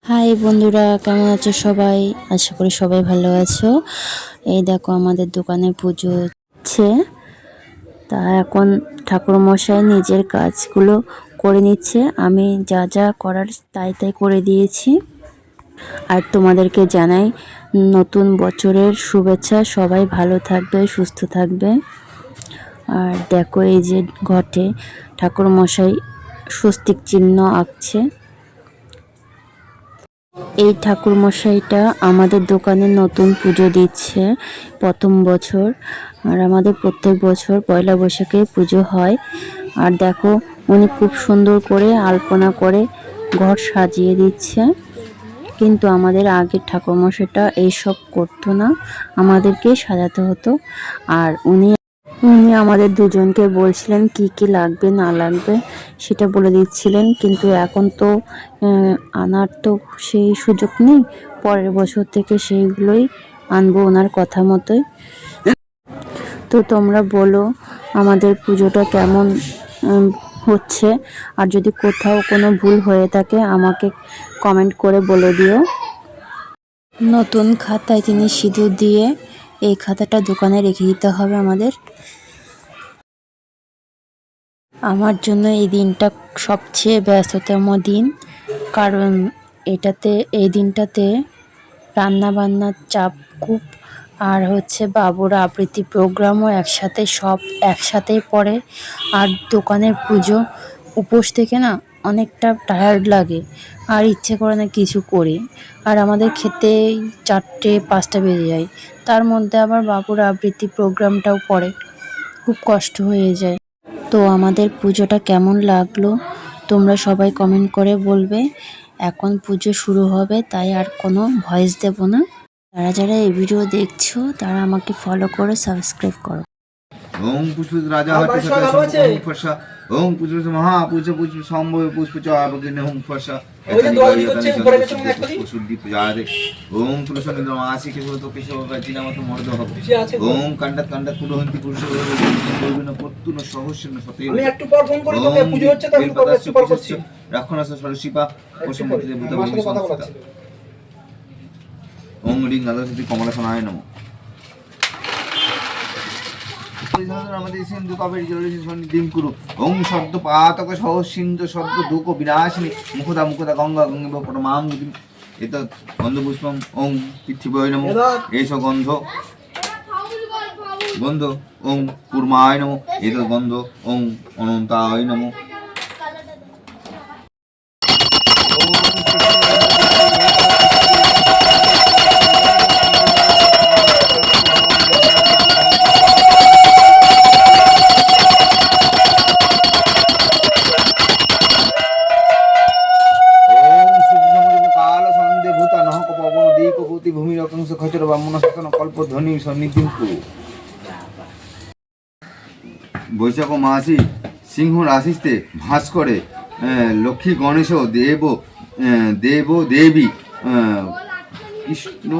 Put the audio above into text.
High বন্ধুরা, কেমন আছো সবাই? আশা করি সবাই ভালো আছো। এই দেখো আমাদের দোকানে পুজো হচ্ছে। তা এখন ঠাকুরমশাই নিজের কাজগুলো করে নিচ্ছে। আমি যা যা করার তাই তাই করে দিয়েছি। আর তোমাদেরকে জানাই নতুন বছরের শুভেচ্ছা। সবাই ভালো থাকবে, সুস্থ থাকবে। আর দেখো এই যে ঘটে ঠাকুরমশাই স্বস্তিক চিহ্ন আঁকছে। এই ঠাকুরমশাইটা আমাদের দোকানে নতুন পুজো দিচ্ছে প্রথম বছর। আর আমাদের প্রত্যেক বছর পয়লা বৈশাখে পুজো হয়। আর দেখো উনি খুব সুন্দর করে আলপনা করে ঘর সাজিয়ে দিচ্ছে। কিন্তু আমাদের আগের ঠাকুরমশাইটা এইসব করতো না, আমাদেরকে সাজাতে হতো। আর উনি আমাদের দুজনকে বলছিলেন কি কি লাগবে না লাগবে সেটা বলে দিচ্ছিলেন। কিন্তু এখন তো আনার তো সেই সুযোগ নেই। পরের বছর থেকে সেইগুলোই আনবো ওনার কথা মতোই। তো তোমরা বলো আমাদের পুজোটা কেমন হচ্ছে। আর যদি কোথাও কোনো ভুল হয়ে থাকে আমাকে কমেন্ট করে বলে দিও। নতুন খাতায় তিনি সিঁদুর দিয়ে এই খাতাটা দোকানে রেখে দিতে হবে আমাদের। আমার জন্য এই দিনটা সবচেয়ে ব্যস্ততম দিন, কারণ এই দিনটাতে রান্না বান্নার চাপ খুব। আর হচ্ছে বাবুর আবৃত্তি প্রোগ্রামও সব একসাথেই পড়ে। আর দোকানের পুজো, উপোস থেকে না অনেকটা টায়ার্ড লাগে, আর ইচ্ছে করে না কিছু করি। আর আমাদের খেতেই 4টে-5টা বেজে যায়। তার মধ্যে আবার বাবুর আবৃত্তি প্রোগ্রামটাও পড়ে, খুব কষ্ট হয়ে যায়। তো আমাদের পুজোটা কেমন লাগলো তোমরা সবাই কমেন্ট করে বলবে। এখন পুজো শুরু হবে, তাই আর কোনো ভয়েস দেব না। যারা যারা এই ভিডিও দেখছো তারা আমাকে ফলো করে সাবস্ক্রাইব করো। ওম পুষ্প রাজা ওম ফর্ষা ওম পুষ্প মহাপুষ্প পুষ্প সম্ভব পুষ্প চাবগিনে ওম ফর্ষা শুদ্ধি পূজারে ওম তুলসী মাসি কেবল তো কেশব গাজিনামত মর্দ হব ওম কান্ডাত কান্ডাত পুরোহন্তি পুরুষ বলবিন পত্তুন সহস্র সতে আমি একটু পর ফোন করি তোকে, পুজো হচ্ছে তো একটু পর করছি। রাক্ষণাস সরসিপা পশুমতি দেবতা বলি ওম রিং আদর্শতি কমলাসনায় নমঃ। আমাদের সিন্ধু কাবেরী জলরাশি সন্নিধিং কুরু ওং শব্দ পাতক সহ সিন্ধু শব্দ দুঃখ বিনাশিনী মুখদা মুখদা গঙ্গা গঙ্গা পরমাং এত গন্ধ পুষ্পম ওং পৃথিবী নমঃ এস গন্ধ গন্ধ ওং কুর্মায় নমঃ এত গন্ধ ওং অনন্তায় নমঃ। ভূমি রকংস খচর ব্রাহ্মণ শাসন কল্প ধ্বনি সন্নিধিং কুরু। বৈশাখ মাসি সিংহ রাশিতে ভাস করে লক্ষ্মী গণেশ দেব দেবী কৃষ্ণ